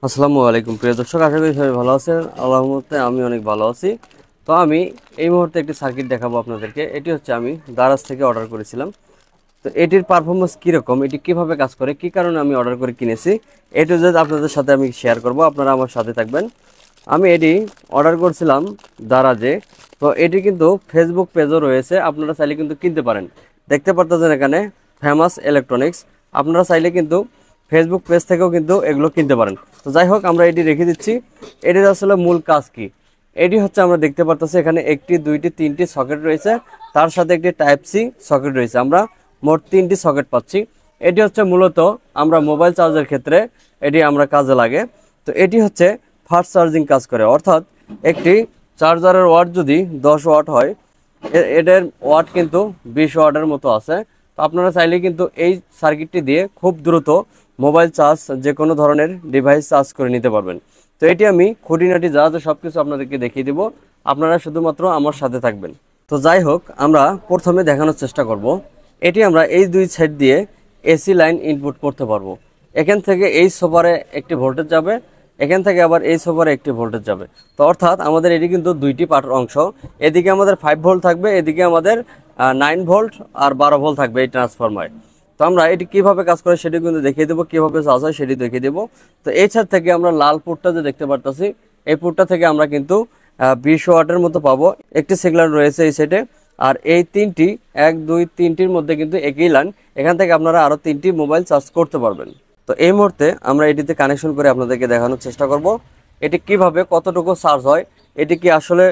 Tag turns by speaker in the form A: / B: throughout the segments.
A: আসসালামু আলাইকুম প্রিয় দর্শক, আশা করি সবাই ভালো আছেন। আল্লাহর রহমতে আমি অনেক ভালো আছি। তো আমি এই মুহূর্তে একটি সার্কিট দেখাবো আপনাদেরকে। এটি হচ্ছে আমি দারাজ থেকে অর্ডার করেছিলাম। তো এটির পারফরমেন্স কীরকম, এটি কিভাবে কাজ করে, কি কারণে আমি অর্ডার করে কিনেছি, এটি যদি আপনাদের সাথে আমি শেয়ার করব, আপনারা আমার সাথে থাকবেন। আমি এটি অর্ডার করছিলাম দারাজে। তো এটি কিন্তু ফেসবুক পেজও রয়েছে, আপনারা চাইলে কিন্তু কিনতে পারেন। দেখতে পারতেছেন এখানে ফেমাস ইলেকট্রনিক্স। আপনারা চাইলে কিন্তু ফেসবুক পেজ থেকেও কিন্তু এগুলো কিনতে পারেন। তো যাই হোক, আমরা এটি রেখে দিচ্ছি। এটির আসলে মূল কাজ কি, এটি হচ্ছে আমরা দেখতে পারতেছি এখানে একটি, দুইটি, তিনটি সকেট রয়েছে, তার সাথে একটি টাইপ সি সকেট রয়েছে। আমরা মোট তিনটি সকেট পাচ্ছি। এটি হচ্ছে মূলত আমরা মোবাইল চার্জের ক্ষেত্রে এটি আমরা কাজে লাগে। তো এটি হচ্ছে ফাস্ট চার্জিং কাজ করে, অর্থাৎ একটি চার্জারের ওয়াট যদি 10 ওয়াট হয়, এটার ওয়াট কিন্তু 20 ওয়াটের মতো আছে। তো আপনারা চাইলে কিন্তু এই সার্কিটটি দিয়ে খুব দ্রুত মোবাইল চার্জ, যে কোনো ধরনের ডিভাইস চার্জ করে নিতে পারবেন। তো এটি আমি খুঁটিনাটি যা যা সব কিছু আপনাদেরকে দেখিয়ে দেবো, আপনারা শুধুমাত্র আমার সাথে থাকবেন। তো যাই হোক, আমরা প্রথমে দেখানোর চেষ্টা করব। এটি আমরা এই দুই সাইড দিয়ে এসি লাইন ইনপুট করতে পারবো। এখান থেকে এই সোফারে একটি ভোল্টেজ যাবে, এখান থেকে আবার এই সোফারে একটি ভোল্টেজ যাবে। তো অর্থাৎ আমাদের এটি কিন্তু দুইটি পার্টের অংশ। এদিকে আমাদের 5 ভোল্ট থাকবে, এদিকে আমাদের 9 ভোল্ট আর 12 ভোল্ট থাকবে এই ট্রান্সফরমার। তো আমরা এটি কিভাবে কাজ করে সেটি কিন্তু দেখিয়ে দেবো, কীভাবে চার্জ হয় সেটি দেখিয়ে দেবো। তো এই ছাদ থেকে আমরা লাল পুটটা যে দেখতে পারতেছি, এই পুটটা থেকে আমরা কিন্তু 20 ওয়াটের মতো পাবো। একটি সিগন্যাল রয়েছে এই সাইডে, আর এই তিনটি 1, 2, 3টির মধ্যে কিন্তু একই লাইন। এখান থেকে আপনারা আরও 3টি মোবাইল চার্জ করতে পারবেন। তো এই মুহূর্তে আমরা এটিতে কানেকশন করে আপনাদেরকে দেখানোর চেষ্টা করব এটি কিভাবে, কতটুকু চার্জ হয়, এটি কি আসলে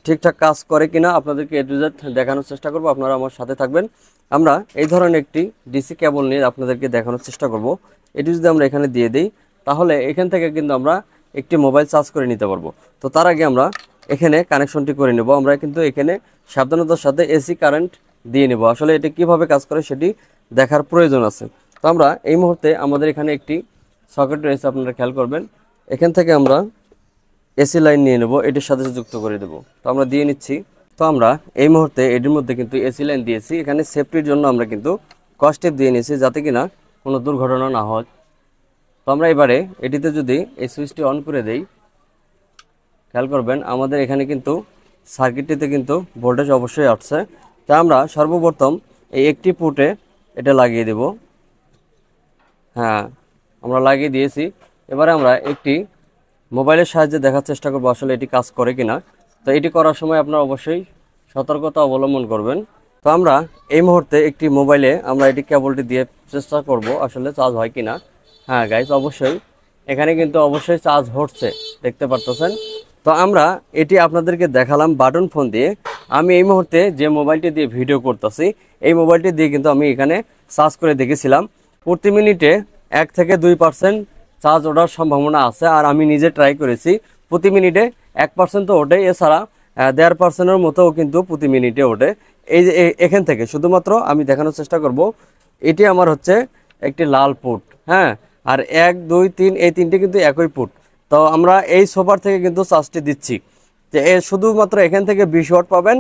A: ঠিকঠাক কাজ করে কিনা আপনাদেরকে এ টু জেড দেখানোর চেষ্টা করব। আপনারা আমার সাথে থাকবেন। আমরা এই ধরনের একটি ডিসি কেবল নিয়ে আপনাদেরকে দেখানোর চেষ্টা করব। এটি যদি আমরা এখানে দিয়ে দিই, তাহলে এখান থেকে কিন্তু আমরা একটি মোবাইল চার্জ করে নিতে পারবো। তো তার আগে আমরা এখানে কানেকশনটি করে নেব। আমরা কিন্তু এখানে সাবধানতার সাথে এসি কারেন্ট দিয়ে নেব। আসলে এটি কিভাবে কাজ করে সেটি দেখার প্রয়োজন আছে। তো আমরা এই মুহূর্তে আমাদের এখানে একটি সকেট রয়েছে, আপনারা খেয়াল করবেন। এখান থেকে আমরা এসি লাইন নিয়ে নেব, এটির সাথে যুক্ত করে দেব। তো আমরা দিয়ে নিচ্ছি। তো আমরা এই মুহূর্তে এটির মধ্যে কিন্তু এসি লাইন দিয়েছি। এখানে সেফটির জন্য আমরা কিন্তু কস্টেপ দিয়ে নিয়েছি, যাতে কিনা কোনো দুর্ঘটনা না হয়। তো আমরা এবারে এটিতে যদি এই সুইচটি অন করে দেই, খেয়াল করবেন আমাদের এখানে কিন্তু সার্কিটটিতে কিন্তু ভোল্টেজ অবশ্যই আসছে। তা আমরা সর্বপ্রথম এই একটি পুটে এটা লাগিয়ে দেব। হ্যাঁ, আমরা লাগিয়ে দিয়েছি। এবারে আমরা একটি মোবাইলের সাহায্যে দেখার চেষ্টা করবো আসলে এটি কাজ করে কিনা। তো এটি করার সময় আপনারা অবশ্যই সতর্কতা অবলম্বন করবেন। তো আমরা এই মুহূর্তে একটি মোবাইলে আমরা এটি কেবলটি দিয়ে চেষ্টা করব আসলে চার্জ হয় কিনা। হ্যাঁ গাইস, অবশ্যই এখানে কিন্তু অবশ্যই চার্জ হচ্ছে, দেখতে পারতেছেন। তো আমরা এটি আপনাদেরকে দেখালাম বাটন ফোন দিয়ে। আমি এই মুহূর্তে যে মোবাইলটি দিয়ে ভিডিও করতেছি, এই মোবাইলটি দিয়ে কিন্তু আমি এখানে চার্জ করে দেখেছিলাম। প্রতি মিনিটে 1 থেকে 2% চার্জ ওঠার সম্ভাবনা আছে। আর আমি নিজে ট্রাই করেছি, প্রতি মিনিটে 1% তো ওঠে, এছাড়া 1.5%-এর মতোও কিন্তু প্রতি মিনিটে ওঠে। এই যে এখান থেকে শুধুমাত্র আমি দেখানোর চেষ্টা করব। এটি আমার হচ্ছে একটি লাল পুট, হ্যাঁ, আর 1, 2, 3 এই তিনটে কিন্তু একই পুট। তো আমরা এই সোফার থেকে কিন্তু চার্জটি দিচ্ছি, যে শুধুমাত্র এখান থেকে 20 ওয়াট পাবেন,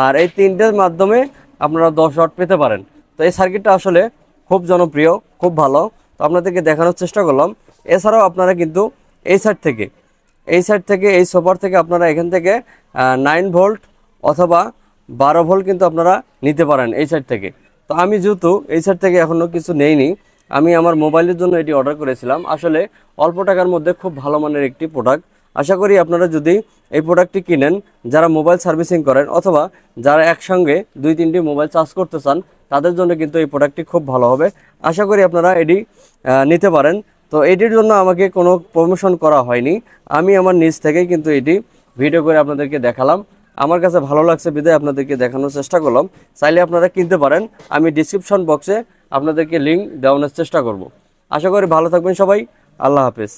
A: আর এই তিনটের মাধ্যমে আপনারা 10 ওয়াট পেতে পারেন। তো এই সার্কিটটা আসলে খুব জনপ্রিয়, খুব ভালো। তো আপনাদেরকে দেখানোর চেষ্টা করলাম। এছাড়াও আপনারা কিন্তু এই সাইড থেকে এই সোফার থেকে আপনারা এখান থেকে 9 ভোল্ট অথবা 12 ভোল্ট কিন্তু আপনারা নিতে পারেন এই সাইড থেকে। তো আমি যেহেতু এই সাইড থেকে এখনও কিছু নেইনি, আমি আমার মোবাইলের জন্য এটি অর্ডার করেছিলাম। আসলে অল্প টাকার মধ্যে খুব ভালো মানের একটি প্রোডাক্ট। আশা করি আপনারা যদি এই প্রোডাক্টটি কিনেন, যারা মোবাইল সার্ভিসিং করেন অথবা যারা একসঙ্গে 2-3টি মোবাইল চার্জ করতে চান, তাদের জন্য কিন্তু এই প্রোডাক্টটি খুব ভালো হবে। আশা করি আপনারা এটি নিতে পারেন। তো এটির জন্য আমাকে কোনো প্রমোশন করা হয়নি, আমি আমার নিজ থেকেই কিন্তু এটি ভিডিও করে আপনাদেরকে দেখালাম। আমার কাছে ভালো লাগছে বিধায় আপনাদেরকে দেখানোর চেষ্টা করলাম। চাইলে আপনারা কিনতে পারেন, আমি ডিসক্রিপশন বক্সে আপনাদেরকে লিঙ্ক দেওয়ানোর চেষ্টা করব। আশা করি ভালো থাকবেন সবাই। আল্লাহ হাফেজ।